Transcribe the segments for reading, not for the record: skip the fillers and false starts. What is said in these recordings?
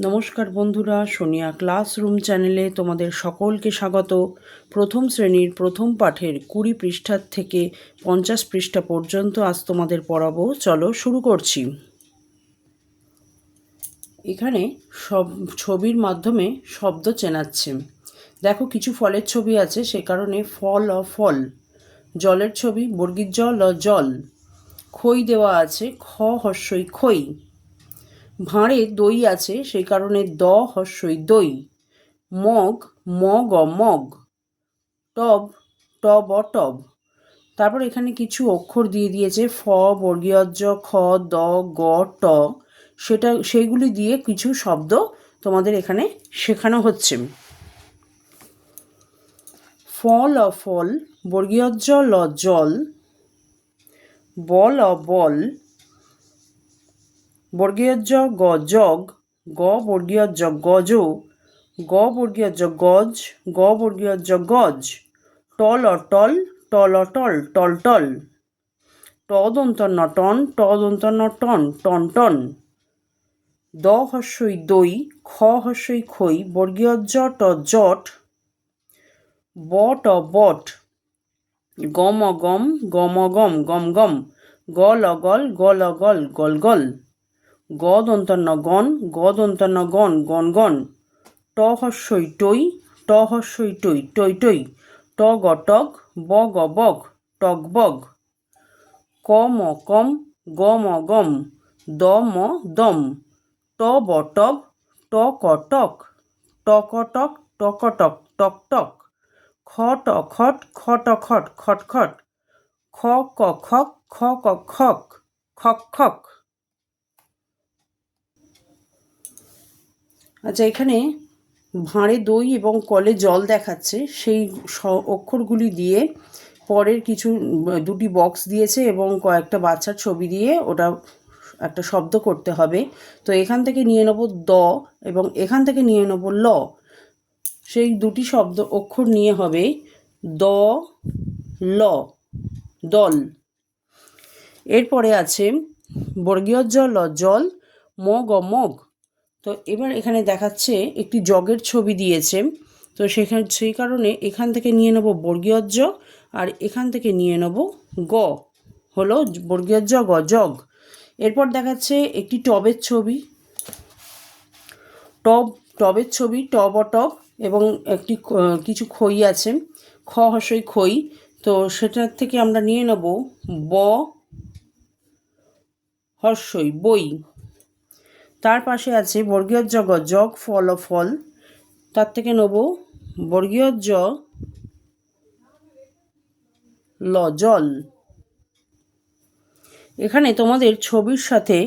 নমস্কার বন্ধুরা, সোনিয়া ক্লাসরুম চ্যানেলে তোমাদের সকলকে স্বাগত। প্রথম শ্রেণীর প্রথম পাঠের 20 পৃষ্ঠার থেকে 50 পৃষ্ঠা পর্যন্ত আজ তোমাদের পড়াবো। চলো শুরু করছি। এখানে সব ছবির মাধ্যমে শব্দ চেনাচ্ছে। দেখো, কিছু ফলের ছবি আছে, সে কারণে ফল ও ফল। জলের ছবি, বর্গীর জল ও জল। খই দেওয়া আছে, খ হস্যই খই। ভাঁড়ে দই আছে, সেই কারণে দ হস্যই দই। Mug, mug mug. Tub, tub tub. তারপর এখানে কিছু অক্ষর দিয়ে দিয়েছে, ফ বর্গীয় জ, খ, দ, গ, ট। সেইগুলি দিয়ে কিছু শব্দ তোমাদের এখানে শেখানো হচ্ছে। ফল ও ফল, বর্গীয় জ ল জল। বল ও বল, বর্গীয় জ গ জগ। গ বর্গীয় জ গজ। গ বর্গীয় জ গজ, গ বর্গীয় জ গজ। টল ও টল, টল ও টল, টল টল। ট দন্ত ন টন, ট দন্ত ন টন, টন টন। দ হস্যই দই, খ হস্যই খই, বর্গীয় জ ট জট। বট ও বট, গম ও গম, গম ও গম, গম গম। গল ও গল, গল ও গল, গল গল। গ দন্ত ন গণ, গ দন্ত ন গণ, গণ গণ। ট হস্যই টই, ট হস্যই টই, টই টই। ট গ টগ, ব গ বগ, টগ বগ। ক ম কম, গ ম গম, দ ম দম। ট ব টব, ট ক টক, ট ক টক, ট ক টক, টক টক। খ ট খট, খ ট খট, খট খট। খ ক খক, খ ক খক, খক খক। আচ্ছা, এখানে ভাঁড়ে দই এবং কলে জল দেখাচ্ছে। সেই অক্ষরগুলি দিয়ে পরের কিছু দুটি বক্স দিয়েছে এবং কয়েকটা বাচ্চার ছবি দিয়ে ওটা একটা শব্দ করতে হবে। তো এখান থেকে নিয়ে নেব দ এবং এখান থেকে নিয়ে নেব ল। সেই দুটি শব্দ অক্ষর নিয়ে হবে দ ল, দল। এরপরে আছে বর্গীয় জ ল জল, মগ ও মগ। তো এবার এখানে দেখাচ্ছে একটি জগের ছবি দিয়েছে। তো সেই কারণে এখান থেকে নিয়ে নেব বর্গীয় জ আর এখান থেকে নিয়ে নেব গ, হলো বর্গীয় জ গ, জগ। এরপর দেখাচ্ছে একটি টবের ছবি। টবের ছবি, টব ও টব, এবং একটি কিছু খই আছে, খ হস্যই খই। তো সেটার থেকে আমরা নিয়ে নেব ব হস্যই বই। তার পাশে আছে বর্গীয় জ গ জগ, ফল ও ফল। তার থেকে নেব বর্গীয় জ ল জল। এখানে তোমাদের ছবির সাথে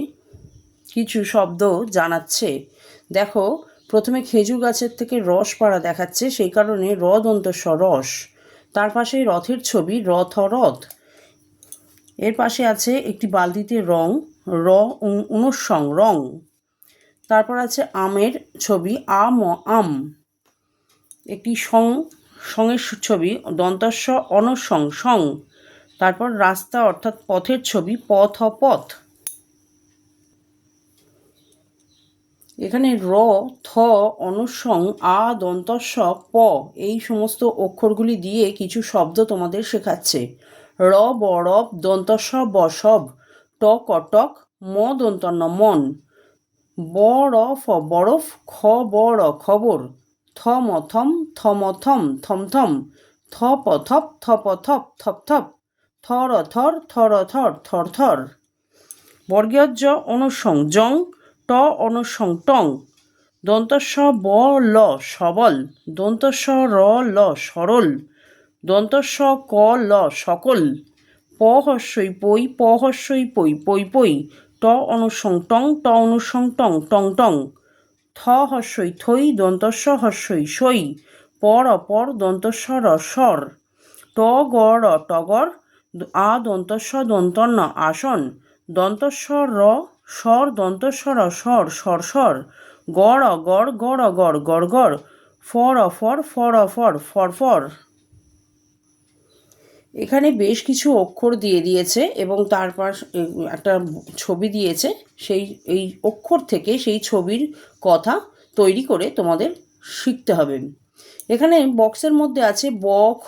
কিছু শব্দ জানাচ্ছে। দেখো, প্রথমে খেজুর গাছের থেকে রস পাড়া দেখাচ্ছে, সেই কারণে র দন্ত স রস। তার পাশে রথের ছবি, রথ রথ। এর পাশে আছে একটি বালতিতে রং, র অনুসং রং। তারপর আছে আমের ছবি, আম আম। একটি সঙের ছবি, দন্তস্ব অনসং সং। তারপর রাস্তা অর্থাৎ পথের ছবি, পথ পথ। এখানে র, থ, অনুসং, আ, দন্তস্ব, প, এই সমস্ত অক্ষরগুলি দিয়ে কিছু শব্দ তোমাদের শেখাচ্ছে। র বরব, দন্তস্ব বসব, ট কটক, ম দন্তন্য মন। ব রফ বরফ, খ বড় খবর। থ মথম, থমথম, থমথম। থ পথপ, থপথপ, থপথপ। থর থর, থর থর, থর থর। বর্গীয় জ অনুসং জং, ট অনুসং টং। দন্তস্ব ব ল সবল, দন্তস্ব র ল সরল। দন্তস্ব ক ল সকল। প হস্যই পই, প হস্যই পই, পই পই। ট অনুসং টং, ট অনুসং টং, টং টং। থ হস্যই থই, দন্তস্ব হস্যই সই। পর অপর, দন্তস্ব র স্বর। ট গ র টগর, আ দন্তস্ব দন্তন্য আসন। দন্তস্ব র স্বর, দন্তস্ব র স্বর, স্বর স্বর। গড় গড়, গড় গড়, গড় গড়। For offer, for offer, for for. এখানে বেশ কিছু অক্ষর দিয়ে দিয়েছে এবং তারপর একটা ছবি দিয়েছে। এই অক্ষর থেকে সেই ছবির কথা তৈরি করে তোমাদের শিখতে হবে। এখানে বক্সের মধ্যে আছে ব, খ,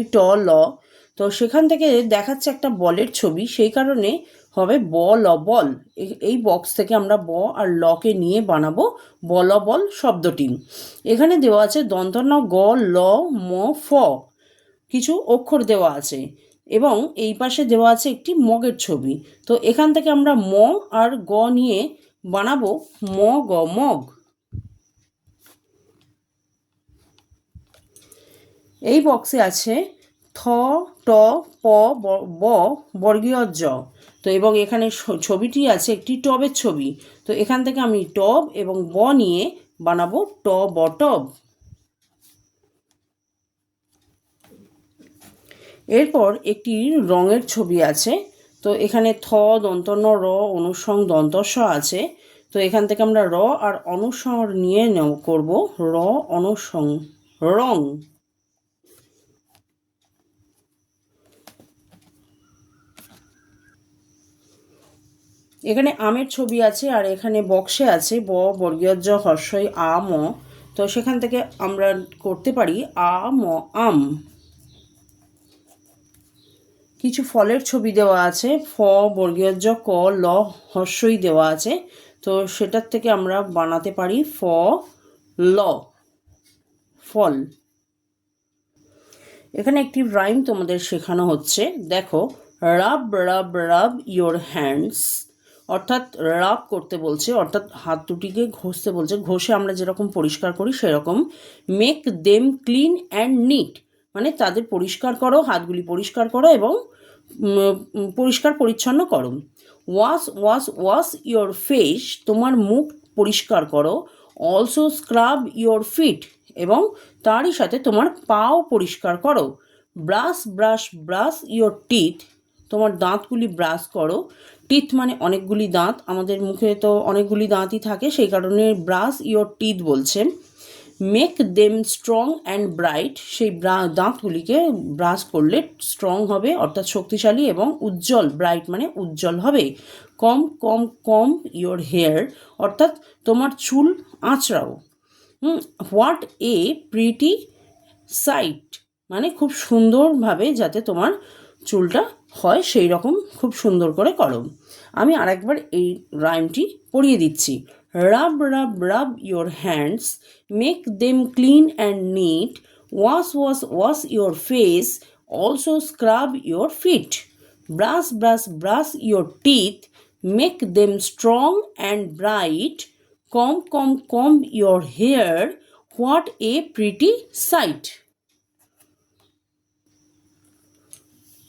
ই, ট, ল। তো সেখান থেকে দেখাচ্ছে একটা বলের ছবি, সেই কারণে হবে ব ল বল। এই বক্স থেকে আমরা ব আর লকে নিয়ে বানাবো বল শব্দটি। এখানে দেওয়া আছে দন্তন্য গ, ল, ম, ফ। কিছু অক্ষর দেওয়া আছে এবং এই পাশে দেওয়া আছে একটি মগের ছবি। তো এখান থেকে আমরা ম আর গ নিয়ে বানাবো ম গ মগ। এই বক্সে আছে থ, ট, প, ব বর্গীয় জ। তো এবং এখানে ছবিটি আছে একটি টবের ছবি। তো এখান থেকে আমি টব এবং ব নিয়ে বানাবো ট ব টব। এরপর একটি রঙের ছবি আছে। তো এখানে থ দন্তন্য র অনুসং দন্তস্ব আছে। তো এখান থেকে আমরা র আর অনুসর নিয়ে করব র অনুসং রং। এখানে আমের ছবি আছে আর এখানে বক্সে আছে ব বর্গীয় জ হর্ষই আ ম। তো সেখান থেকে আমরা করতে পারি আ ম আম। কিছু ফলের ছবি দেওয়া আছে, ফ বর্গীয় জ ক ল হর্ষই দেওয়া আছে। তো সেটার থেকে আমরা বানাতে পারি ফ ল ফল। এখানে একটি রাইম তোমাদের শেখানো হচ্ছে। দেখো, রাব রাব রাব ইয়োর হ্যান্ডস, অর্থাৎ রাব করতে বলছে, অর্থাৎ হাত দুটিকে ঘষতে বলছে। ঘষে আমরা যেরকম পরিষ্কার করি সেরকম। Make them clean and neat, মানে তাদের পরিষ্কার করো, হাতগুলি পরিষ্কার করো এবং পরিষ্কার পরিচ্ছন্ন করো। Wash wash wash your face, তোমার মুখ পরিষ্কার করো। অলসো স্ক্রাব ইয়োর ফিট, এবং তারই সাথে তোমার পাও পরিষ্কার করো। Brush brush brush your teeth, তোমার দাঁতগুলি ব্রাশ করো। টিথ মানে অনেকগুলি দাঁত, আমাদের মুখে তো অনেকগুলি দাঁতই থাকে, সেই কারণে ব্রাশ ইয়োর টিথ বলছে। Make them strong and bright, সেই দাঁতগুলিকে ব্রাশ করলে স্ট্রং হবে অর্থাৎ শক্তিশালী এবং উজ্জ্বল, ব্রাইট মানে উজ্জ্বল হবে। কম কম কম ইয়োর হেয়ার, অর্থাৎ তোমার চুল আঁচড়াও। হোয়াট এ প্রিটি সাইট, মানে খুব সুন্দরভাবে যাতে তোমার চুলটা হয় সেই রকম খুব সুন্দর করে করো। আমি আরেকবার এই রাইমটি পড়িয়ে দিচ্ছি। Rub rub rub your hands, make them clean and neat, wash wash wash your face, also scrub your feet, brush brush brush your teeth, make them strong and bright, comb your hair, what a pretty sight.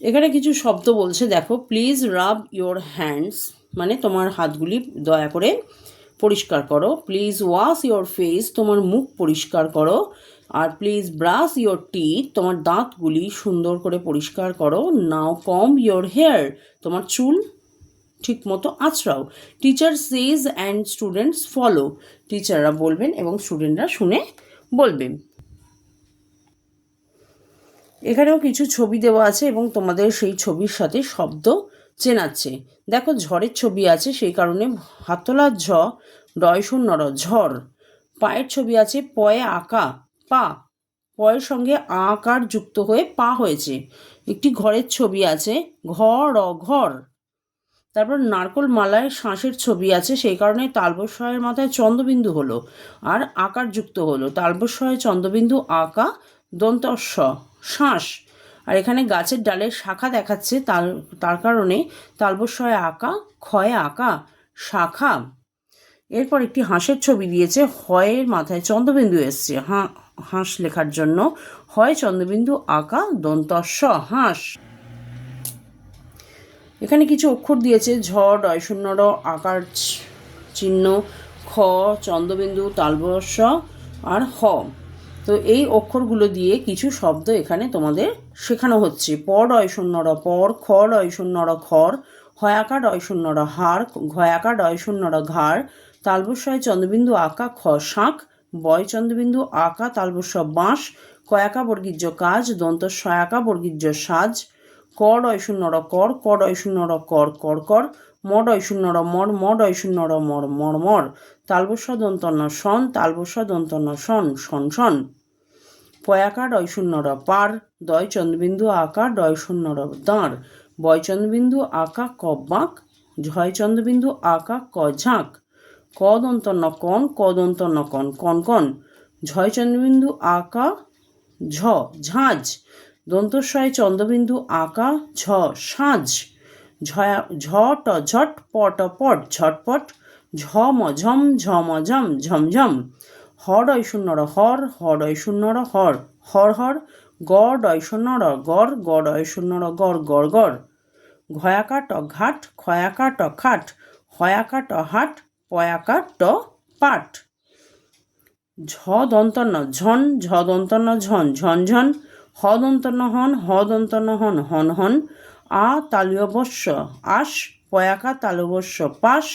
এখানে কিছু শব্দ বলছে, দেখো। Please Rab your hands, মানে তোমার হাতগুলি দয়া করে পরিষ্কার করো। প্লিজ ওয়াশ ইয়োর ফেস, তোমার মুখ পরিষ্কার করো। আর প্লিজ ব্রাশ ইয়োর টিথ, তোমার দাঁতগুলি সুন্দর করে পরিষ্কার করো। নাও কম ইয়োর হেয়ার, তোমার চুল ঠিক মতো আঁচড়াও। Teacher says and students follow, টিচাররা বলবেন এবং স্টুডেন্টরা শুনে বলবেন। এখানেও কিছু ছবি দেওয়া আছে এবং তোমাদের সেই ছবির সাথে শব্দ চেনাচ্ছে। দেখো, ঝড়ের ছবি আছে, সেই কারণে হাতলার ঝ ডয় শূন্য র ঝড়। পায়ের ছবি আছে, পয়ে আঁকা পা, পয়ের সঙ্গে আকার যুক্ত হয়ে পা হয়েছে। একটি ঘরের ছবি আছে, ঘর ঘর। তারপর নারকোল মালায় শাঁসের ছবি আছে, সেই কারণে তালবস্যয়ের মাথায় চন্দ্রবিন্দু হলো আর আকার যুক্ত হলো। তালবস্যয় চন্দ্রবিন্দু আঁকা দন্তস্ব শাঁস। আর এখানে গাছের ডালের শাখা দেখাচ্ছে, তার কারণে তালবস্যয় আঁকা ক্ষয়ে আঁকা শাখা। এরপর একটি হাঁসের ছবি দিয়েছে, হয়ের মাথায় চন্দ্রবিন্দু এসছে হাঁস লেখার জন্য। হয় চন্দ্রবিন্দু আঁকা দন্তস্ব হাঁস। এখানে কিছু অক্ষর দিয়েছে, ঝ ডয় শূন্য র আকার চিহ্ন, খ চন্দ্রবিন্দু তালবস্য আর হ। তো এই অক্ষরগুলো দিয়ে কিছু শব্দ এখানে তোমাদের শেখানো হচ্ছে। প ডয় শূন্য র পর, খ ডয় শূন্য র খর, হয়াকা ডয় শূন্য র হাড়, ঘয়াকা ডয় শূন্য র ঘাড়, তালবস্যয় চন্দ্রবিন্দু আঁকা খ শাঁখ, বয় চন্দ্রবিন্দু আঁকা তালবস্য বাঁশ, কয়াকা বর্গীর্য কাজ, দন্ত সয়াকা বর্গীর্য সাজ, ক ডয় শূন্য র কর, ক ডয় শূন্য র কর কর কর, ম ডয় শূন্য র মর, ম ডয় শূন্য র মর মর মর, তালবস্য দন্তন্য সন, তালবস্য দন্তন্য সন সন সন, পয়াকা ডয় শূন্য র পার, দয় চন্দ্রবিন্দু আকা, ডয় শূন্য র দাঁড়, বয় চন্দ্রবিন্দু আকা ক বাঁক, ঝয় চন্দ্রবিন্দু আকা ক ঝাঁক, ক দন্তন্য কন, ক দন্তন্য কন কন কন, ঝয় চন্দ্রবিন্দু আকা ঝ ঝাঁঝ, দন্তস্বয় চন্দ্রবিন্দু আকা ঝ সাঁঝ, ঝট ঝট পট পট ঝটপট, ঝম ঝম ঝম ঝম ঝমঝম, হডয় শূন্য র হর, হডয় শূন্য র হর হর হর, গডয় শূন্য র গড়, গডয় শূন্য র গড় গড় গড়, ঘয়াকা ট ঘাট, খয়াকা ট খাট, হয়াকা ট হাট, পয়াকা ট পাট, ঝ দন্তন্য ঝন, ঝ দন্তন্য ঝন ঝন ঝন, হ দন্তন্য হন, হ দন্তন্য হন হন হন, আ তালুবস্য আশ, পয়াকা তালুবস্য পাশ,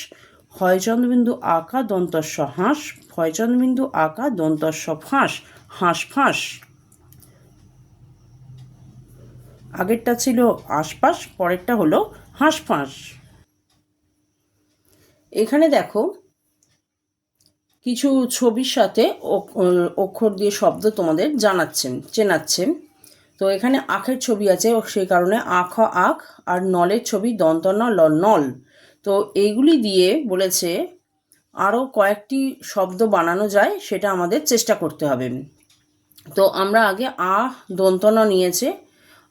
হয় চন্দ্রবিন্দু আকা দন্তস্য হাঁস, ফয় চন্দ্রবিন্দু আকা দন্তস্য ফাঁস হাঁস ফাঁস। আগেরটা ছিল আশপাশ, পরেরটা হলো হাঁসফাঁস। এখানে দেখো কিছু ছবির সাথে অক্ষর দিয়ে শব্দ তোমাদের চেনাচ্ছেন। তো এখানে আখের ছবি আছে, সেই কারণে আখ আখ, আর নলের ছবি দন্ত ন ল নল। তো এইগুলি দিয়ে বলেছে আরও কয়েকটি শব্দ বানানো যায়, সেটা আমাদের চেষ্টা করতে হবে। তো আমরা আগে আ দন্ত ন নিয়েছে,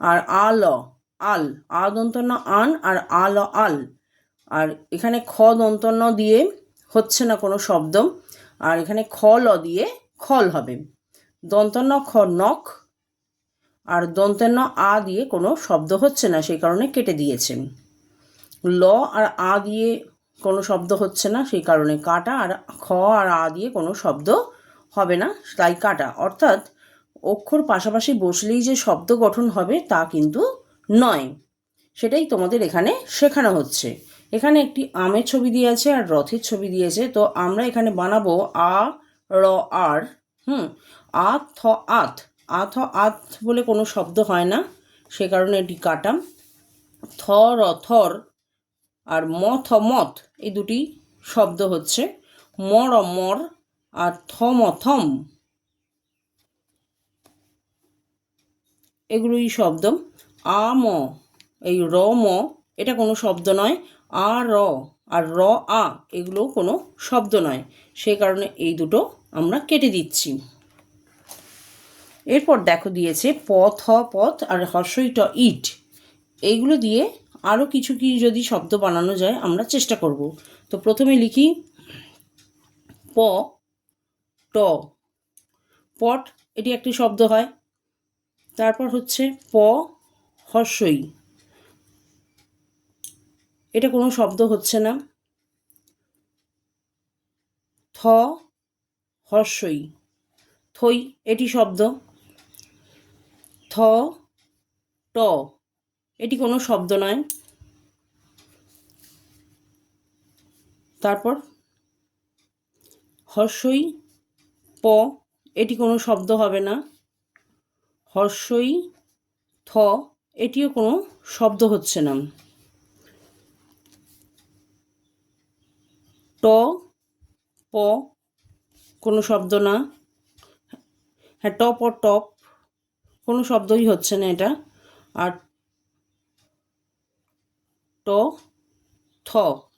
আর আ ল আল, আ দন্ত ন আন, আর আ ল আল। আর এখানে খ দন্ত ন দিয়ে হচ্ছে না কোনো শব্দ, আর এখানে খ ল দিয়ে খল হবে। দন্তন্য খ নখ, আর দন্তেন্য আ দিয়ে কোনো শব্দ হচ্ছে না, সেই কারণে কেটে দিয়েছেন। ল আর আ দিয়ে কোনো শব্দ হচ্ছে না, সেই কারণে কাটা, আর খ আর আ দিয়ে কোনো শব্দ হবে না, তাই কাটা। অর্থাৎ অক্ষর পাশাপাশি বসলেই যে শব্দ গঠন হবে তা কিন্তু নয়, সেটাই তোমাদের এখানে শেখানো হচ্ছে। এখানে একটি আমের ছবি দিয়েছে আর রথের ছবি দিয়েছে। তো আমরা এখানে বানাবো আ র আর, আ থ আত, আ থ আত বলে কোনো শব্দ হয় না, সে কারণে এটি কাটাম। থ র থর, আর ম থ মথ, এই দুটি শব্দ হচ্ছে। ম র মর, আর থম থম, এগুলোই শব্দ। আ ম, এই র ম, এটা কোনো শব্দ নয়। আ র আর র আ, এগুলোও কোনো শব্দ নয়, সেই কারণে এই দুটো আমরা কেটে দিচ্ছি। এরপর দেখো দিয়েছে পথ পথ আর হর্ষইট ইট, এইগুলো দিয়ে আরও কিছু কি যদি শব্দ বানানো যায় আমরা চেষ্টা করব। তো প্রথমে লিখি প ট, পট, এটি একটি শব্দ হয়। তারপর হচ্ছে প হর্ষই, এটা কোনো শব্দ হচ্ছে না। থ হর্ষই, থই, এটি শব্দ। থ ট, এটি কোনো শব্দ নয়। তারপর হর্ষই প, এটি কোনো শব্দ হবে না। হর্ষই থ, এটিও কোনো শব্দ হচ্ছে না। ট প, কোনো শব্দ না। হ্যাঁ, টপ ও টপ, কোনো শব্দই হচ্ছে না এটা। আর ট থ,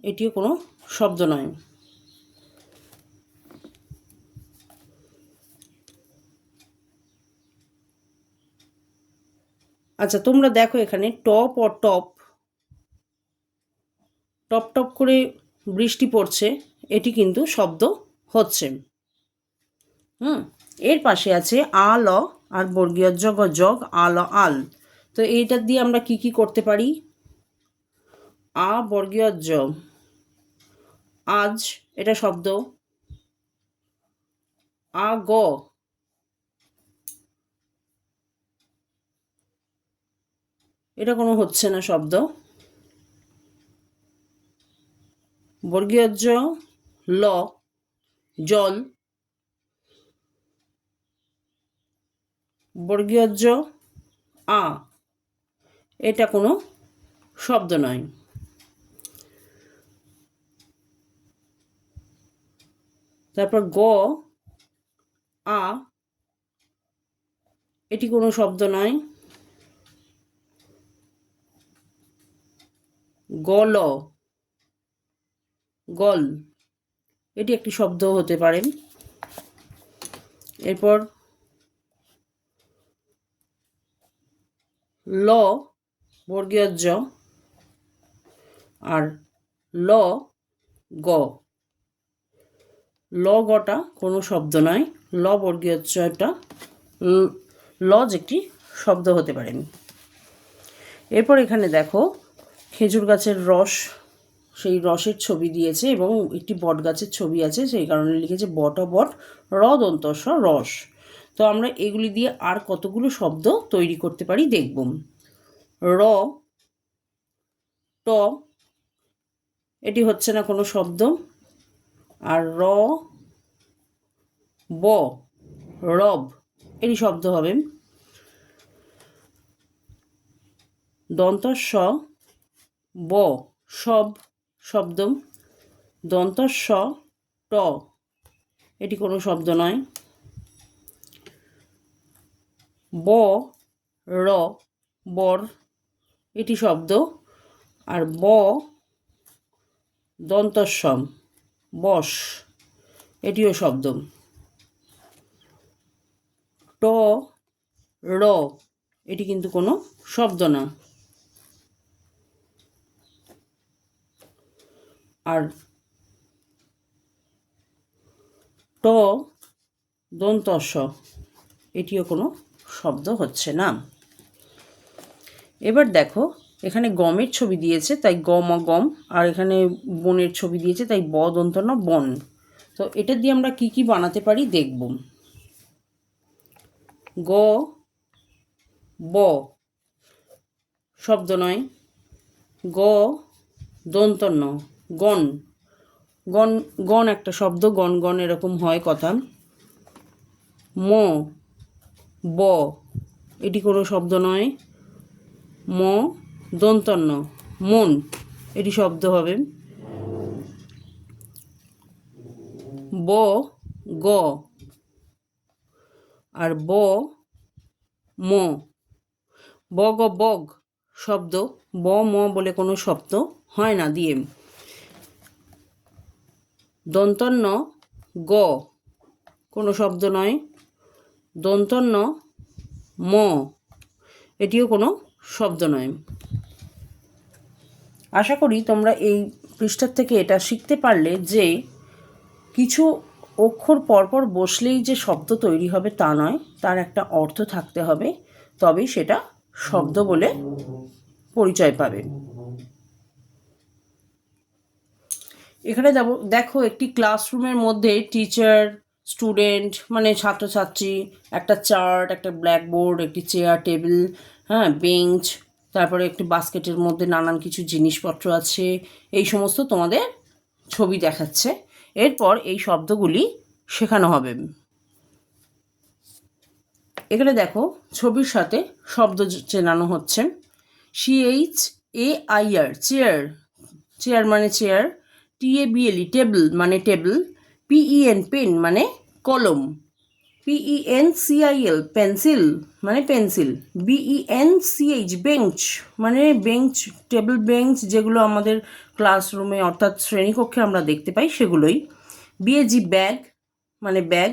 এটিও কোনো শব্দ নয়। আচ্ছা, তোমরা দেখো এখানে টপ ও টপ, টপ টপ করে বৃষ্টি পড়ছে, এটি কিন্তু শব্দ হচ্ছে। এর পাশে আছে আ ল আর বর্গীয় জগ জগ, আ ল আল। তো এইটা দিয়ে আমরা কি কি করতে পারি? আ বর্গীয় জ, আজ, এটা শব্দ। আ গ, এটা কোনো হচ্ছে না শব্দ। বর্গীয় জ ল, জল। বর্গীয় জ আ, এটা কোনো শব্দ নয়। তারপর গ আ, এটি কোনো শব্দ নয়। গল, গল, এটি একটি শব্দ হতে পারে। এরপর ল বর্গীয় জ আর ল গ, ল গটা কোনো শব্দ নয়। ল বর্গীয় জটা লজ একটি শব্দ হতে পারেন। এরপর এখানে দেখো খেজুর গাছের রস, সেই রসের ছবি দিয়েছে এবং একটি বট গাছের ছবি আছে, সেই কারণে লিখেছে বট বট র দন্তস রস। তো আমরা এগুলি দিয়ে আর কতগুলো শব্দ তৈরি করতে পারি দেখব। র ট, এটি হচ্ছে না কোনো শব্দ। আর র ব রব, এটি শব্দ হবে। দন্তস্ব ব সব শব্দ। দন্তস্ব ট, এটি কোনো শব্দ নয়। ব র বর, এটি শব্দ। আর ব দন্তস্বম বস, এটিও শব্দ। ট র, এটি কিন্তু কোনো শব্দ না। আর ট দন্তস্ব, এটিও কোনো শব্দ হচ্ছে না। এবার দেখো এখানে গমের ছবি দিয়েছে তাই গম গম, আর এখানে বনের ছবি দিয়েছে তাই ব দন্ত ন বন। তো এটা দিয়ে আমরা কি কি বানাতে পারি দেখব। গ ব শব্দ নয়। গ দন্ত ন গণ, গণ গণ একটা শব্দ, গণ গণ এরকম হয় কথা। ম ব, এটি কোনো শব্দ নয়। ম দন্তন্য মন, এটি শব্দ হবে। ব গ আর ব ম, বগ বগ শব্দ, ব ম বলে কোনো শব্দ হয় না দিয়ে। দন্তন্য গ, কোনো শব্দ নয়। দন্তন্য ম, এটিও কোনো শব্দ নয়। আশা করি তোমরা এই পৃষ্ঠার থেকে এটা শিখতে পারলে যে কিছু অক্ষর পরপর বসলেই যে শব্দ তৈরি হবে তা নয়, তার একটা অর্থ থাকতে হবে, তবেই সেটা শব্দ বলে পরিচয় পাবে। এখানে দেখো একটি ক্লাসরুমের মধ্যে টিচার, স্টুডেন্ট মানে ছাত্রছাত্রী, একটা চার্ট, একটা ব্ল্যাকবোর্ড, একটি চেয়ার টেবিল, হ্যাঁ বেঞ্চ, তারপরে একটি বাস্কেটের মধ্যে নানান কিছু জিনিসপত্র আছে, এই সমস্ত তোমাদের ছবি দেখাচ্ছে। এরপর এই শব্দগুলি শেখানো হবে। এখানে দেখো ছবির সাথে শব্দ চেনানো হচ্ছে। CHAIR চেয়ার, চেয়ার মানে চেয়ার। TABLE টেবিল মানে টেবিল। PEN পেন মানে কলম। PENCIL পেন্সিল মানে পেন্সিল। BENCH বেঞ্চ মানে বেঞ্চ, টেবিল বেঞ্চ যেগুলো আমাদের ক্লাসরুমে অর্থাৎ শ্রেণীকক্ষে আমরা দেখতে পাই সেগুলোই। BAG ব্যাগ মানে ব্যাগ।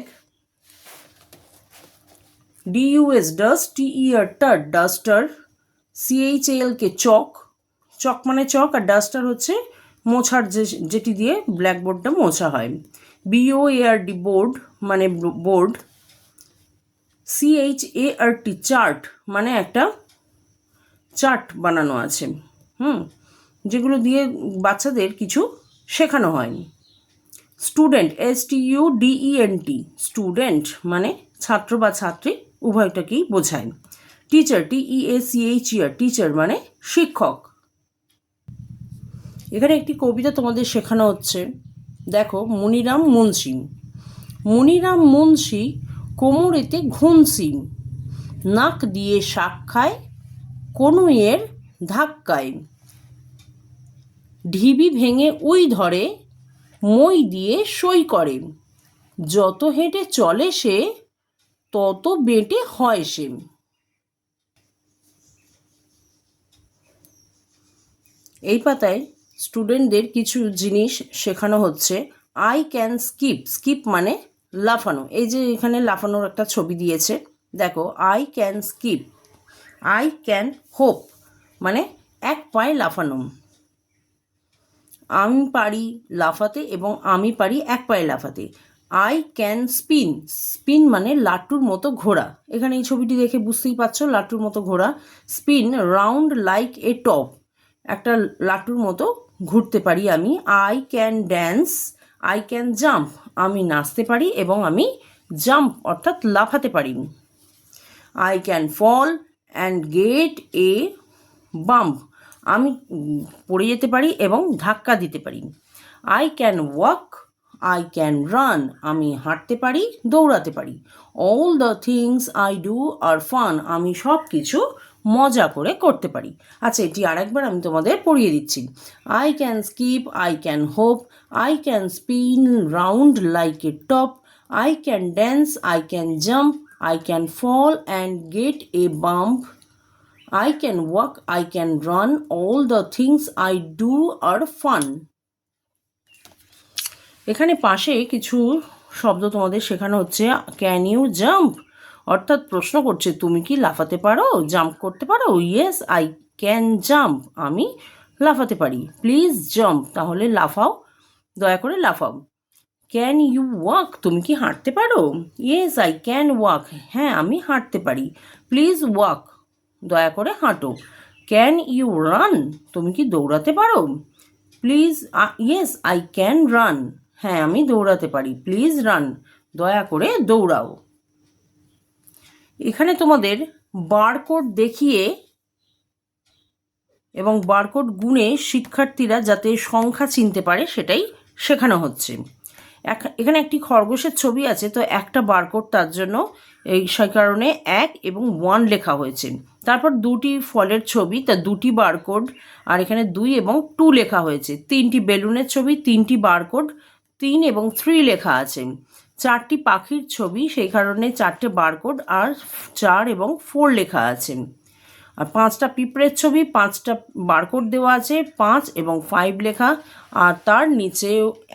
DUS ডাস্ট, TER টার ডাস্টার। CHALK চক, চক মানে চক, আর ডাস্টার হচ্ছে মোছার যেটি দিয়ে ব্ল্যাকবোর্ডটা মোছা হয়। BOARD বোর্ড মানে বোর্ড। CHART চার্ট মানে একটা চার্ট বানানো আছে, যেগুলো দিয়ে বাচ্চাদের কিছু শেখানো হয়। স্টুডেন্ট STUDENT স্টুডেন্ট মানে ছাত্র বা ছাত্রী উভয়টাকেই বোঝায়। টিচার TEACHER টিচার মানে শিক্ষক। এখানে একটি কবিতা তোমাদের শেখানো হচ্ছে। দেখো মনিরাম মুন্সি, মনিরাম মুন্সি কোমরেতে ঘুমসি, নাক দিয়ে শাক খায় কনুইয়ের ধাক্কায়, ঢিবি ভেঙে উই ধরে মই দিয়ে সই করে, যত হেঁটে চলে সে তত বেঁটে হয় সে। এই পাতায় স্টুডেন্টদের কিছু জিনিস শেখানো হচ্ছে। আই ক্যান স্কিপ, স্কিপ মানে লাফানো। এই যে এখানে লাফানোর একটা ছবি দিয়েছে, দেখো I can skip. I can hope মানে এক পায়ে লাফানো। আমি পারি লাফাতে এবং আমি পারি এক পায়ে লাফাতে। আই ক্যান স্পিন, স্পিন মানে লাট্টুর মতো ঘোরা। এখানে এই ছবিটি দেখে বুঝতেই পারছো লাট্টুর মতো ঘোরা। Spin round like a top, একটা লাট্টুর মতো ঘুরতে পারি আমি। I can dance, I can jump, আমি নাচতে পারি এবং আমি জাম্প অর্থাৎ লাফাতে পারি। I can fall and get a bump, আমি পড়ে যেতে পারি এবং ধাক্কা দিতে পারি। I can walk, I can run, আমি হাঁটতে পারি দৌড়াতে পারি। All the things I do are fun, আমি সব কিছু মজা করে করতে পারি। আচ্ছা, এটি আরেকবার আমি তোমাদের পড়িয়ে দিচ্ছি। I can skip, I can hope, I can spin round like a top, I can dance, I can jump, I can fall and get a bump. I can walk, I can run. All the things I do are fun. এখানে পাশে কিছু শব্দ তোমাদের শেখানো হচ্ছে। Can you jump, অর্থাৎ প্রশ্ন করছে তুমি কি লাফাতে পারো, জাম্প করতে পারো। ইয়েস আই ক্যান জাম্প, আমি লাফাতে পারি। প্লিজ জাম্প, তাহলে লাফাও, দয়া করে লাফাও। ক্যান ইউ ওয়াক, তুমি কি হাঁটতে পারো। ইয়েস আই ক্যান ওয়াক, হ্যাঁ আমি হাঁটতে পারি। প্লিজ ওয়াক, দয়া করে হাঁটো। ক্যান ইউ রান, তুমি কি দৌড়াতে পারো। Please yes I can run, হ্যাঁ আমি দৌড়াতে পারি। প্লিজ রান, দয়া করে দৌড়াও। এখানে তোমাদের বারকোড দেখিয়ে এবং বারকোড গুণে শিক্ষার্থীরা যাতে সংখ্যা চিনতে পারে সেটাই শেখানো হচ্ছে। এখানে একটি খরগোশের ছবি আছে, তো একটা বারকোড তার জন্য সেই কারণে 1 এবং 1 লেখা হয়েছে। তারপর দুটি ফলের ছবি, তা দুটি বারকোড, আর এখানে 2 এবং 2 লেখা হয়েছে। 3টি বেলুনের ছবি, 3টি বারকোড, 3 এবং 3 লেখা আছে। 4টি পাখির ছবি, সেই কারণে 4টে বারকোড আর 4 এবং 4 লেখা আছে। আর 5টা পিঁপড়ের ছবি, 5টা বারকোড দেওয়া আছে, 5 এবং 5 লেখা। আর তার নিচে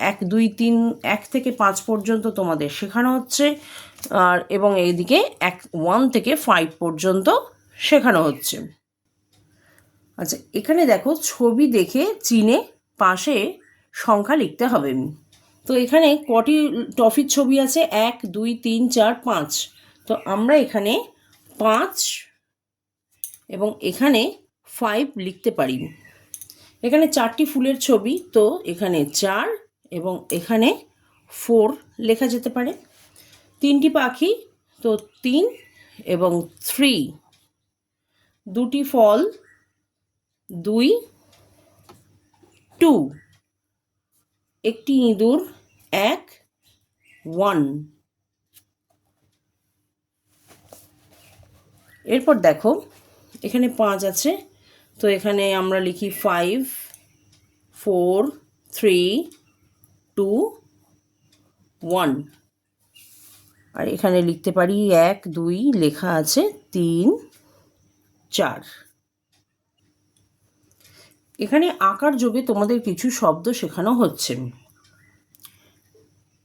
1 2 3 1 থেকে 5 পর্যন্ত তোমাদের শেখানো হচ্ছে, আর এবং এইদিকে 1 থেকে 5 পর্যন্ত শেখানো হচ্ছে। আচ্ছা, এখানে দেখো ছবি দেখে চিনে পাশে সংখ্যা লিখতে হবে। তো এখানে কটি টফির ছবি আছে, 1 2 3 4 5। তো আমরা এখানে 5 এবং এখানে 5 লিখতে পারি। এখানে 4টি ফুলের ছবি, তো এখানে 4 এবং এখানে 4 লেখা যেতে পারে। 3টি পাখি, তো 3 এবং 3। 2টি ফল, 2 2। একটি ইঁদুর, 1 1। এরপর দেখো এখানে 5 আছে, তো এখানে আমরা লিখি 5 4 3 2 1। আর এখানে লিখতে পারি 1 2 লেখা আছে 3 4। এখানে আকার যোগে তোমাদের কিছু শব্দ শেখানো হচ্ছে।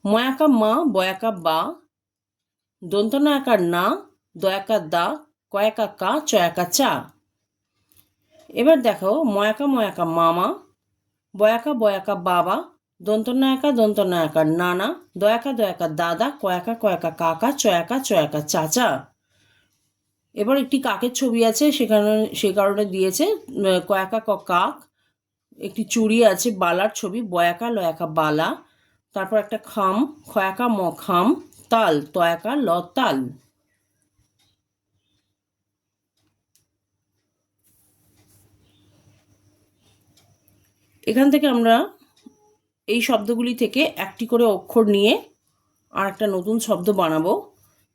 ময়াকা মা, বয়াকা বা, দন্তনায়াকার না, দয়াকা দা, কয়াকা কা, চয়াকা চা। এবার দেখো ময়াকা ময়াকা মামা, বয়াকা বয়াকা বাবা, দন্তনায়কার নানা, দয়াকা দয়াকা দাদা, কয়াকা কয়াকা কাকা, চয়াকা চয়াকা চাচা। এবার একটি কাকের ছবি আছে, সে কারণে দিয়েছে কয়াকা ক কাক। একটি চুড়ি আছে, বালার ছবি, বয়াকা লয়াকা বালা। তারপর একটা খাম, খয়াকা ম খাম, তাল, তয়াকা ল তাল। এখান থেকে আমরা এই শব্দগুলি থেকে একটি করে অক্ষর নিয়ে আর একটা নতুন শব্দ বানাবো।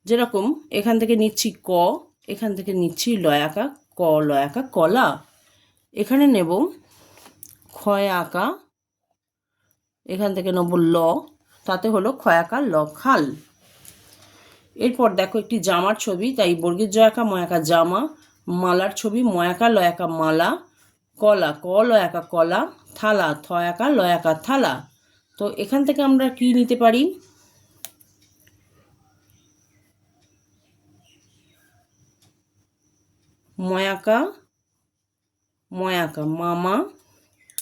যেরকম এখান থেকে নিচ্ছি ক, এখান থেকে নিচ্ছি লয় আঁকা ক, লয় আঁকা কলা। এখানে নেব ক্ষয় আঁকা, এখান থেকে নেব ল, তাতে হলো ক্ষয় আঁকা ল খাল। এরপর দেখো একটি জামার ছবি, তাই বর্গীর জ আঁকা ময় আঁকা জামা, মালার ছবি ময় আঁকা লয় আঁকা মালা, কলা ক লয় আঁকা কলা, থালা থ আঁকা লয় আঁকা থালা। তো এখান থেকে আমরা কি নিতে পারি? ময় আঁকা মামা,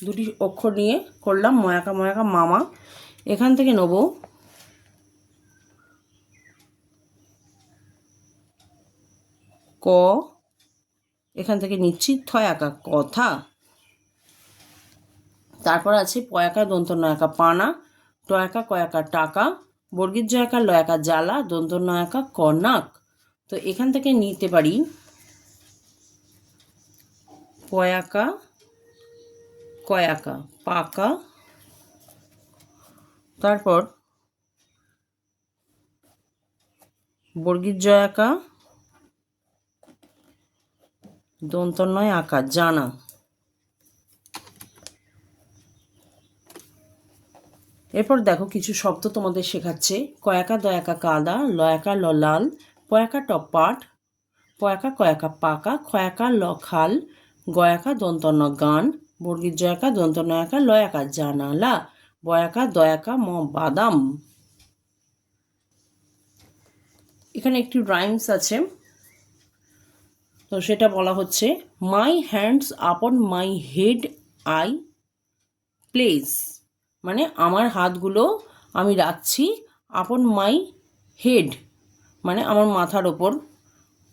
দুটি অক্ষর নিয়ে করলাম ময় আঁকা মামা। এখান থেকে নেব ক, এখান থেকে নিচ্ছি থয় আঁকা কথা। তারপর আছে পয়াকা দন্ত নয়াকা পানা, টয়াকা কয়াকা টাকা, বর্গীর জয়াকা লয়াকা জ্বালা, দন্ত নয়াকা কনাক। তো এখান থেকে নিতে পারি পয়াকা কয়াকা পাকা, তারপর বর্গীর জয়াকা দন্ত নয় আঁকা জানা। এরপর দেখো কিছু শব্দ তোমাদের শেখাচ্ছে। কয়াকা দয়াকা কাদা, লয়াকা ল লাল, পয়াকা ট পাট, পয়াকা কয়াকা পাকা, খয়াকা ল খাল, গয়াকা দন্তন্য গান, বর্গীর জয়াকা দন্ত নয়াকা লয়াকা জানালা, বয়াকা দয়াকা ম বাদাম। এখানে একটি রাইমস আছে, তো সেটা বলা হচ্ছে মাই hands upon my head I place, মানে আমার হাতগুলো আমি রাখছি আপন মাই হেড মানে আমার মাথার ওপর,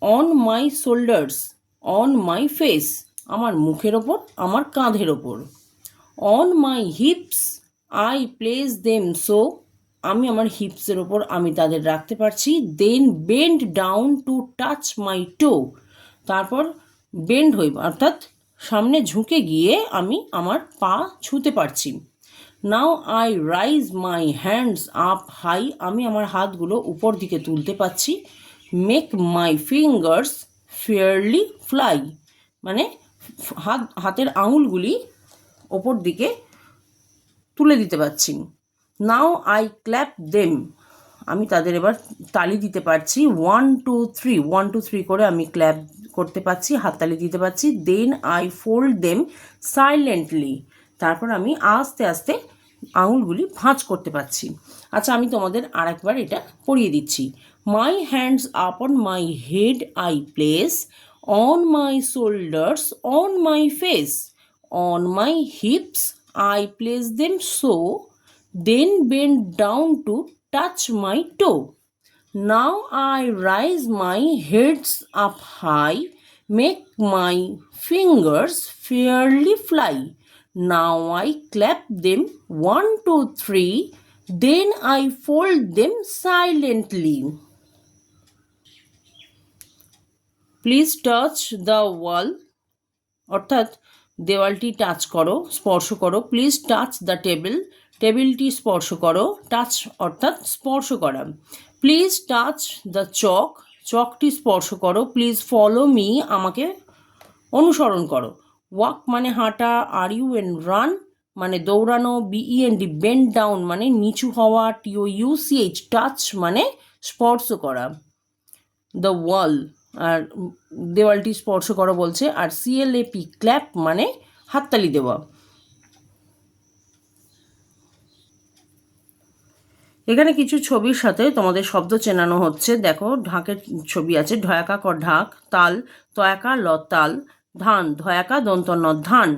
on my shoulders on my face আমার মুখের ওপর আমার কাঁধের ওপর, on my hips I place them so আমি আমার হিপসের ওপর আমি তাদের রাখতে পারছি, then bend down to touch my toe, তারপর বেন্ড হই অর্থাৎ সামনে ঝুঁকে গিয়ে আমি আমার পা ছুঁতে পারছি। Now I raise my hands up high আমি আমার হাতগুলো উপর দিকে তুলতে পারছি, make my fingers fairly fly মানে হাতের আঙুলগুলি ওপর দিকে তুলে দিতে পারছি। নাও আই ক্ল্যাপ দেম আমি তাদের এবার তালি দিতে পারছি, 1 2 3 1 2 3 করে আমি ক্ল্যাপ করতে পারছি, হাততালি দিতে পারছি। Then I fold them silently তারপর আমি আস্তে আস্তে আঙুলগুলি ভাঁজ করতে পারছি। আচ্ছা আমি তোমাদের আরেকবার এটা পড়িয়ে দিচ্ছি। My hands upon my head I place, on my shoulders on my face, on my hips I place them so, then bend down to touch my toe. Now I raise my heads up high, make my fingers fairly fly. Now I clap them 1 2 3, then I fold them silently. Please touch the wall, অর্থাৎ দেওয়ালটি touch করো স্পর্শ করো। Please touch the table, টেবিলটি স্পর্শ করো, touch অর্থাৎ স্পর্শ করা। প্লিজ টাচ দ্য চক, চকটি স্পর্শ করো। প্লিজ ফলো মি, আমাকে অনুসরণ করো। ওয়াক মানে হাঁটা, আর ইউ এন রান মানে দৌড়ানো, বিইএনডি বেন্ড ডাউন মানে নিচু হওয়া, টিও ইউসিএইচ টাচ মানে স্পর্শ করা, দ্য ওয়াল আর দেওয়ালটি স্পর্শ করা বলছে, আর সিএলএপি ক্ল্যাপ মানে হাততালি দেওয়া। এখানে কিছু ছবির সাথে তোমাদের শব্দ চেনানো হচ্ছে। দেখো ঢাকের ছবি আছে, ঢয়াকা ক ঢাক, তাল তয়াকা ল তাল, ধান ধয়াকা দন্ত ন ধান,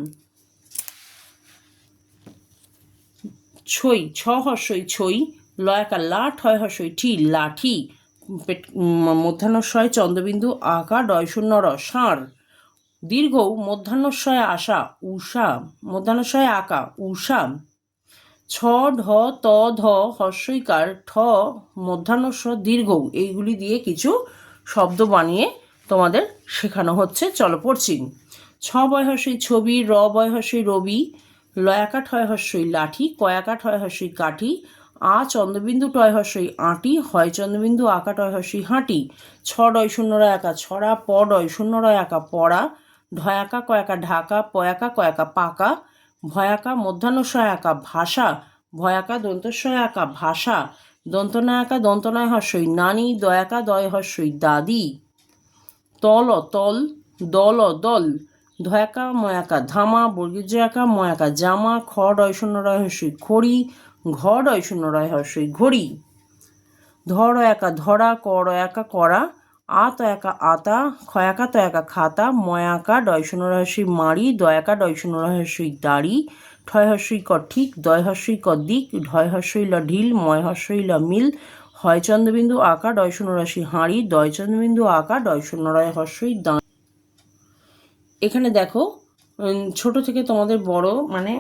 ছই ছ হর্ষই ছই, লয়াকা লা ঠয় হর্ষই ঠি লাঠি, মধ্যাহ্নস্বয় চন্দ্রবিন্দু আঁকা ডয় শূন্য র ষাঁড়, দীর্ঘ মধ্যাহ্নস্বয় আশা উষা, মধ্যাহ্নস্বয় আঁকা উষা, ছ ঢ ত ধ হর্ষইকার ঠ মধ্যাহ্নস্ব দীর্ঘ, এইগুলি দিয়ে কিছু শব্দ বানিয়ে তোমাদের শেখানো হচ্ছে। চলো পড়ছি। ছ বয় হর্ষই ছবি, র বয় হর্ষই রবি, লয়াকা ঠয় হর্ষই লাঠি, কয়াকা ঠয় হর্ষই কাঠি, আ চন্দ্রবিন্দু টয় হর্ষই আঁটি, হয় চন্দ্রবিন্দু আঁকা টয় হর্ষই হাঁটি, ছ ডয় শূন্য রয় একা ছড়া, প ডয় শূন্য রয় একা পড়া, ঢয়াকা কয়াকা ঢাকা, পয়াকা কয়াকা পাকা, ভয়াকা মধ্যাহ্নস্বয় একা ভাষা, ভয়াকা দন্তস্বয় একা ভাষা, দন্তনায়াকা দন্তনায় হর্ষই নানি, দয়াকা দয় হর্ষই দাদি, তল তল, দল দল, ধয়াকা ময়াকা ধামা, বর্গীয় জয়াকা ময়াকা জামা, খ ডয় শূন্য রয় হর্ষই খড়ি, ঘ ডয় শূন্য রয় হর্ষই ঘড়ি, ধর একা ধরা, কর একা করা, আ তো একা আতা, খয়াকা তো একা খাতা, ময়াকা ডয় শূন্য রহস্যই মারি, দয়াকা ডয় শূন্য রহস্যই দাড়ি, ঠয় হর্ষই ক ঠিক, দয় হর্ষই ক দিক, ঢয় হর্ষই ল ঢিল, ময় হর্ষই ল মিল, হয় চন্দ্রবিন্দু আঁকা ডয় শূন্য রহস্যই হাঁড়ি, দয় চন্দ্রবিন্দু আঁকা ডয় শূন্য রয় হর্ষই দাঁড়। এখানে দেখো ছোট থেকে তোমাদের বড় মানে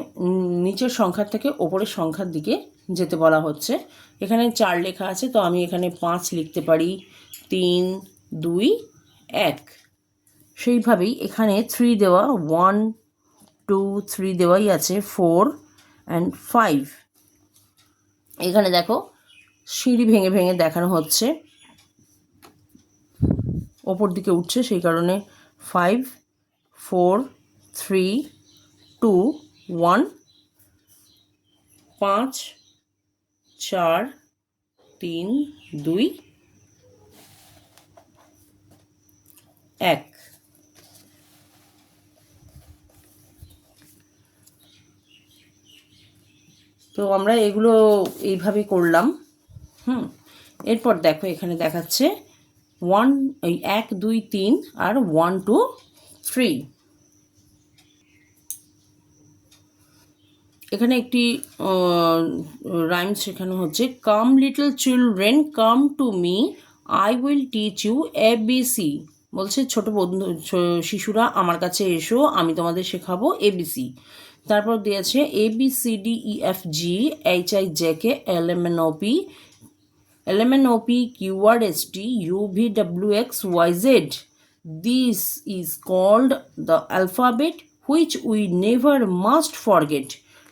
নিচের সংখ্যার থেকে ওপরের সংখ্যার দিকে যেতে বলা হচ্ছে। এখানে 4 লেখা আছে, তো আমি এখানে 5 লিখতে পারি, 3 2 1। সেইভাবেই এখানে 3 দেওয়া, 1 2 3 দেওয়াই আছে, 4 and 5। এখানে দেখো সিঁড়ি ভেঙে ভেঙে দেখানো হচ্ছে, ওপর দিকে উঠছে, সেই কারণে 5 4 3 2 1, 5 4 3 2 1। তো আমরা এগুলো এইভাবে করলাম। এরপর দেখো এখানে দেখাচ্ছে 1 2 3 আর 1 2 3। এখানে একটি রাইম শেখানো হচ্ছে, come little children come to me, I will teach you ABC। বলছে ছোট বন্ধু শিশুরা আমার কাছে এসো, আমি তোমাদের শেখাবো ABC। তারপর দিয়েছে ABCDEFG HIJK LMNOP QRST UVWXYZ. This is called the alphabet which we never must forget.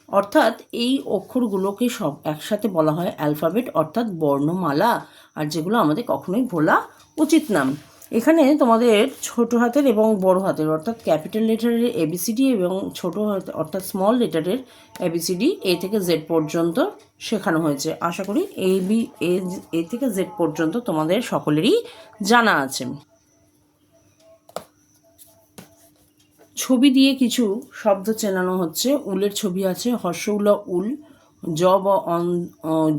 অর্থাৎ এই অক্ষরগুলোকে সব একসাথে বলা হয় অ্যালফাবেট, অর্থাৎ বর্ণমালা, আর যেগুলো আমাদের কখনোই ভোলা উচিত না। এখানে তোমাদের ছোট হাতের এবং বড় হাতের অর্থাৎ ক্যাপিটাল লেটারের ABCD এবং ছোট হাতের অর্থাৎ স্মল লেটারের ABCD A থেকে Z পর্যন্ত শেখানো হয়েছে। আশা করি A থেকে Z পর্যন্ত তোমাদের সকলেরই জানা আছে। ছবি দিয়ে কিছু শব্দ চেনানো হচ্ছে। উলের ছবি আছে, হর্ষউল উল,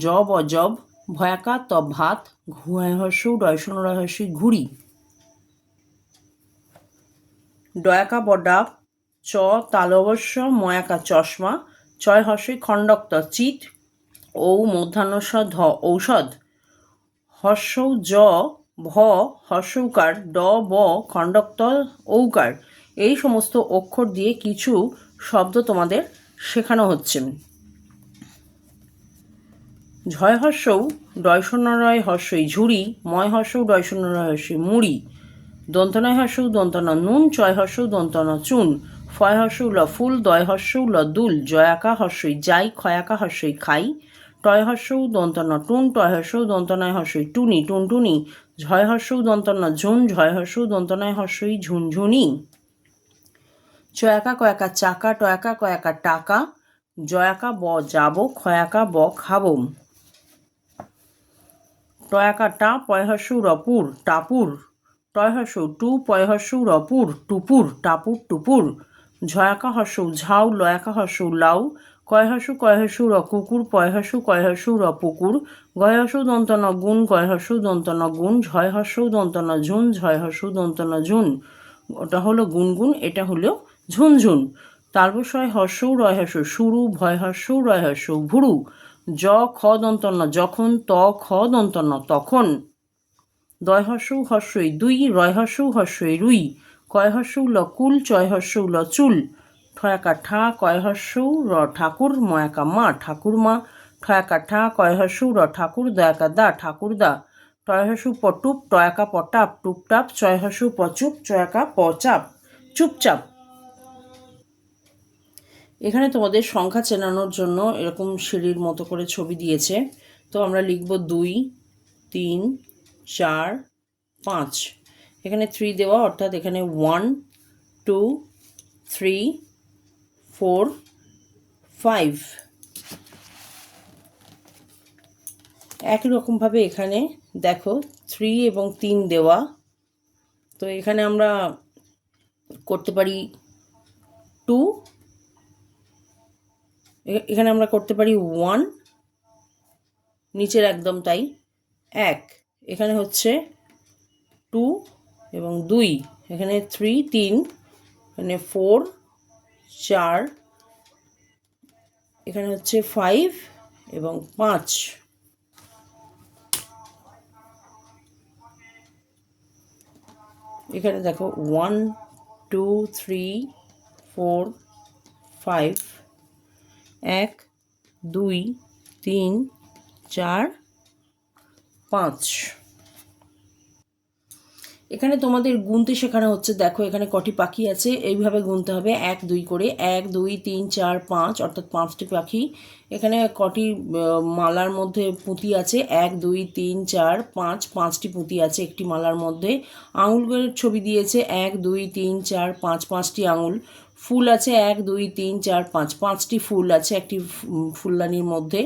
জব অজব, ভয়াকা ত ভাত, ঘুয়ায় হর্ষৌ ডয়শন রহস্যই ঘুড়ি, ডয়াকা বডাব, চ তালবস্য ময়াকা চশমা, চয় হর্ষই খণ্ডক্ত চিত, ঔ মধ্যাহ্নস্য ধ ঔষধ, হর্ষৌ জ ভ হর্ষৌকার, ড ব খণ্ডক্ত ঔকার। এই সমস্ত অক্ষর দিয়ে কিছু শব্দ তোমাদের শেখানো হচ্ছে। ঝয় হর্ষৌ ডয়শূন্যরয় হর্ষই ঝুড়ি, ময় হর্ষৌ ডয়শূন্যরয় হর্ষই মুড়ি, দন্তনয় হর্ষৌ দন্তন নুন, চয় হর্ষৌ দন্তন চুন, ফয় হর্ষৌ ল ফুল, দয় হর্ষৌ ল দুল, জয়াকা হর্ষই যাই, খয়াকা হর্ষই খাই, টয় হর্ষৌ দন্তন টুন, টয় হর্ষৌ দন্তনয় হর্ষই টুনি টুনটুনি, ঝয় হর্ষৌ দন্তন ঝুন, ঝয় হর্ষৌ দন্তনয় হর্ষই ঝুনঝুনি, চয়াকা কয়াকা চাকা, টয়াকা কয়াকা টাকা, জয়াকা ব যাব, খয়াকা ব খাবো, টয়াকা টা, পয়হর্ষৌ রপুর টাপুর, টয় হর্ষৌ টু, পয় হর্ষৌ রপুর টুপুর টাপুর টুপুর, ঝয়াকা হর্ষৌ ঝাউ, লয়াকা হর্ষৌ লাউ, কয় হর্ষৌ র কুকুর, পয় হর্ষৌ র পুকুর, গয় হর্ষৌ দন্তন গুণ, গয় হর্ষৌ দন্তন গুণ, ঝয় হর্ষৌ দন্তন ঝুন, ঝয় হর্ষৌ দন্তন ঝুন। ওটা হলো গুনগুন, এটা হলো ঝুনঝুন। তালবস্যয় হর্ষৌ রয় হর্ষ শুরু, ভয় হর্ষৌ রয় হর্ষ ভুরু, জ খ দন্তন্য যখন, ত খ দন্তন্য তখন, দয় হর্ষৌ হর্ষই দুই, রয় হর্ষৌ হর্ষই রুই, কয় হর্ষৌ ল কুল, চয় হর্ষৌ ল চুল, ঠয়াকা ঠা, কয় হর্ষৌ র ঠাকুর, ময়াকা মা ঠাকুরমা, ঠয়াকা ঠা, কয় হর্ষৌ র ঠাকুর, দয়াকা দা ঠাকুরদা, টয় হর্ষৌ পটুপ, টয়াকা পটাপ টুপটাপ, চয় হর্ষৌ পচুপ, চয়াকা পচাপ চুপচাপ। এখানে তোমাদের সংখ্যা চেনানোর জন্য এরকম সিঁড়ির মতো করে ছবি দিয়েছে। তো আমরা লিখব 2, 3, 4, 5। এখানে 3 দেওয়া, অর্থাৎ এখানে 1, 2, 3, 4, 5। একই রকমভাবে এখানে দেখো 3 এবং 3 দেওয়া। তো এখানে আমরা করতে পারি 2, এখানে আমরা করতে পারি 1, নিচের একদম তাই 1। এখানে হচ্ছে 2 এবং 2, এখানে 3, 3, এখানে 4, 4, এখানে হচ্ছে 5 এবং 5। এখানে দেখো 1, 2, 3, 4, 5, 1, 2, 3, 4, 5। এখানে তোমাদের গুনতে শেখানো হচ্ছে। দেখো এখানে কটি পাখি আছে, এইভাবে গুনতে হবে 1, 2 করে। 1, 2, 3, 4, 5, অর্থাৎ 5টি পাখি। এখানে কটি মালার মধ্যে পুঁতি আছে, 1, 2, 3, 4, 5, 5টি পুঁতি আছে একটি মালার মধ্যে। আঙুলের ছবি দিয়েছে 1, 2, 3, 4, 5, 5টি আঙুল। ফুল আছে 1, 2, 3, 4, 5, 5টি ফুল আছে একটি ফুলদানির মধ্যে।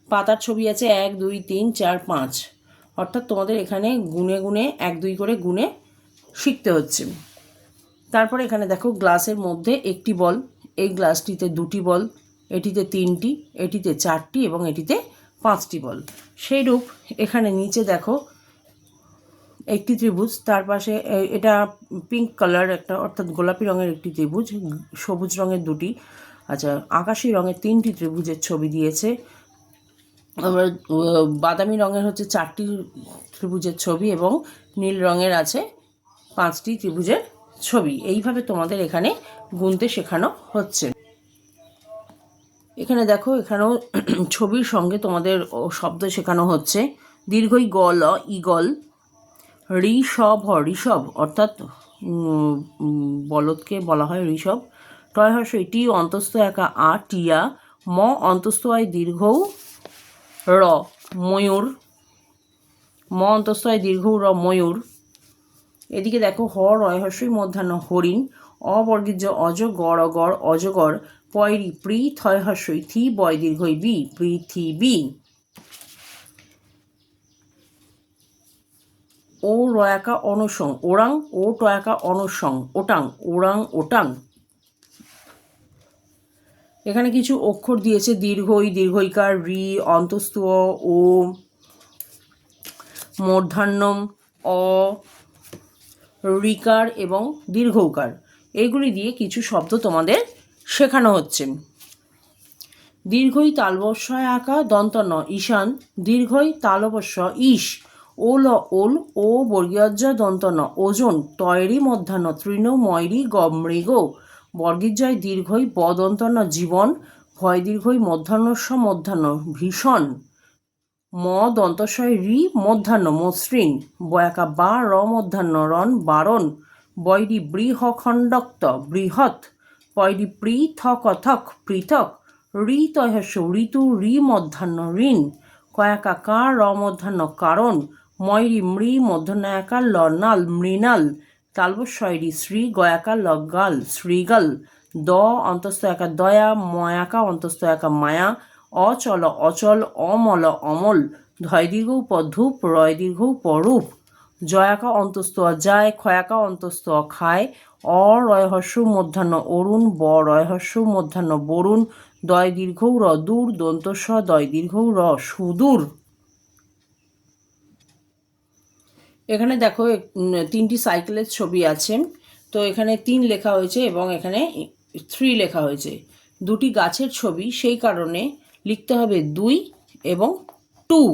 পাতার ছবি আছে 1, 2, 3, 4, 5। অর্থাৎ তোমাদের এখানে গুনে গুনে 1, 2 করে গুনে শিখতে হচ্ছে। তারপরে এখানে দেখো গ্লাসের মধ্যে একটি বল, এই গ্লাসটিতে 2টি বল, এটিতে 3টি, এটিতে 4টি এবং এটিতে 5টি বল। সেইরূপ এখানে নিচে দেখো একটি ত্রিভুজ, তার পাশে এটা পিঙ্ক কালার একটা, অর্থাৎ গোলাপি রঙের একটি ত্রিভুজ, সবুজ রঙের 2টি, আচ্ছা আকাশি রঙের 3টি ত্রিভুজের ছবি দিয়েছে। আবার বাদামি রঙের হচ্ছে 4টি ত্রিভুজের ছবি এবং নীল রঙের আছে 5টি ত্রিভুজের ছবি। এইভাবে তোমাদের এখানে গুনতে শেখানো হচ্ছে। এখানে দেখো এখানেও ছবির সঙ্গে তোমাদের শব্দ শেখানো হচ্ছে। দীর্ঘই গল ইগল, ঋষভ ঋষভ, অর্থাৎ বলদকে বলা হয় ঋষভ। টয় হর্ষই টি অন্তস্থ একা আ টিয়া, ম অন্তস্থ আয় দীর্ঘৌ র ময়ূর, ম অন্তস্থ আয় দীর্ঘৌ র ময়ূর। এদিকে দেখো হ রয় হর্ষই মধ্যাহ্ন হরিণ, অবর্গীর্য অজ গড় অগড় অজগর, পয়রি প্রি থয় হর্ষই থি বয় দীর্ঘই বি পৃথিবী। ও রয়াকা অনুসং ওরাং, ও টয়াকা অনুসং ওটাং ওরাং ওটাং। এখানে কিছু অক্ষর দিয়েছে, দীর্ঘই, দীর্ঘইকার, রি, অন্তস্থ ও, মূর্ধন্যম অ, ঋকার এবং দীর্ঘৌকার। এইগুলি দিয়ে কিছু শব্দ তোমাদের শেখানো হচ্ছে। দীর্ঘই তালবস্যয় আঁকা দন্তন্য ঈশান, দীর্ঘই তালবস্য ঈশ, ওল ওল ও বর্গীয়জ দন্তন্য ওজন, তয়রি মধ্যাহ্ন তৃণ ময়রি গ মৃগ, বর্গীর্জয় দীর্ঘই বদন্তন্য জীবন, ভয় দীর্ঘই মধ্যাহ্নস্ব মধ্যাহ্ন ভীষণ, ম দন্তস্বয় রি মধ্যাহ্ন মসৃণ, বয়াকা বা র মধ্যাহ্ন রণ বারণ, বৈরি বৃহখণ্ডক্ত বৃহৎ, পয়রি প্রি থক থক পৃথক, ঋ তয়স্য ঋতু রি মধ্যাহ্ন ঋণ, কয়াকা কা র মধ্যাহ্ন কারণ, ময়রি মৃ মধ্যাহ্নায়াকার ল নাল মৃণাল, তালবস্বয়রি শ্রী গয়াকা ল গাল শ্রীগাল, দ অন্তস্থ একা দয়া, ময়াকা অন্তস্থ একা মায়া, অচল অচল, অমল অমল, ধয় দীর্ঘ পধূপ, রয় দীর্ঘ পরূপ, জয়াকা অন্তস্থ যায়, ক্ষয়াকা অন্তস্থ খায়, অ রয় হর্ষ মধ্যাহ্ন অরুণ, ব রয় হর্ষ মধ্যাহ্ন বরুণ, দয় দীর্ঘ র দূর, দন্তস্ব দয় দীর্ঘ র সুদূর। এখানে দেখো 3টি সাইকেলের ছবি আছে। তো এখানে 3 লেখা হয়েছে এবং এখানে 3 লেখা হয়েছে। 2টি গাছের ছবি, সেই কারণে লিখতে হবে 2 এবং 2।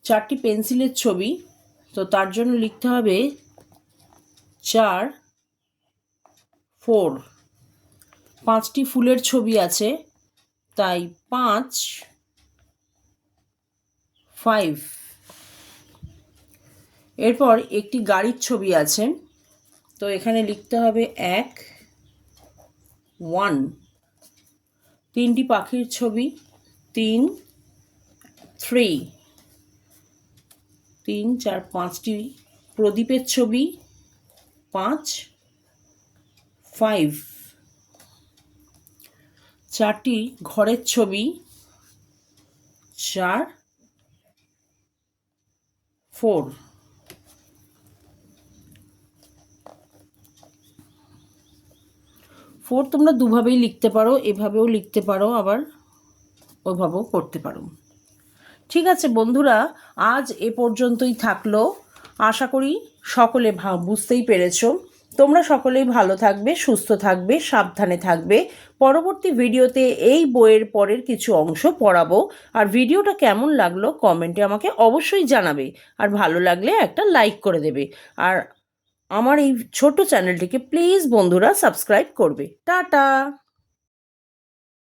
4টি পেন্সিলের ছবি, তো তার জন্য লিখতে হবে 4, 4। 5টি ফুলের ছবি আছে, তাই 5, 5। এরপর একটি গাড়ির ছবি আছে, তো এখানে লিখতে হবে 1 1, 3টি পাখির ছবি 3 3, 3 4 5টি প্রদীপের ছবি 5 5, 4টি ঘরের ছবি 4 4, 4 তোমরা দুভাবেই লিখতে পারো, এভাবেও লিখতে পারো, আবার ওইভাবেও করতে পারো। ঠিক আছে বন্ধুরা, আজ এ পর্যন্তই থাকলো। আশা করি সকলে বুঝতেই পেরেছো। তোমরা সকলেই ভালো থাকবে, সুস্থ থাকবে, সাবধানে থাকবে। পরবর্তী ভিডিওতে এই বইয়ের পরের কিছু অংশ পড়াবো। আর ভিডিওটা কেমন লাগলো কমেন্টে আমাকে অবশ্যই জানাবে। আর ভালো লাগলে একটা লাইক করে দেবে। আর আমার এই ছোট চ্যানেলটিকে প্লিজ বন্ধুরা সাবস্ক্রাইব করবে। টাটা।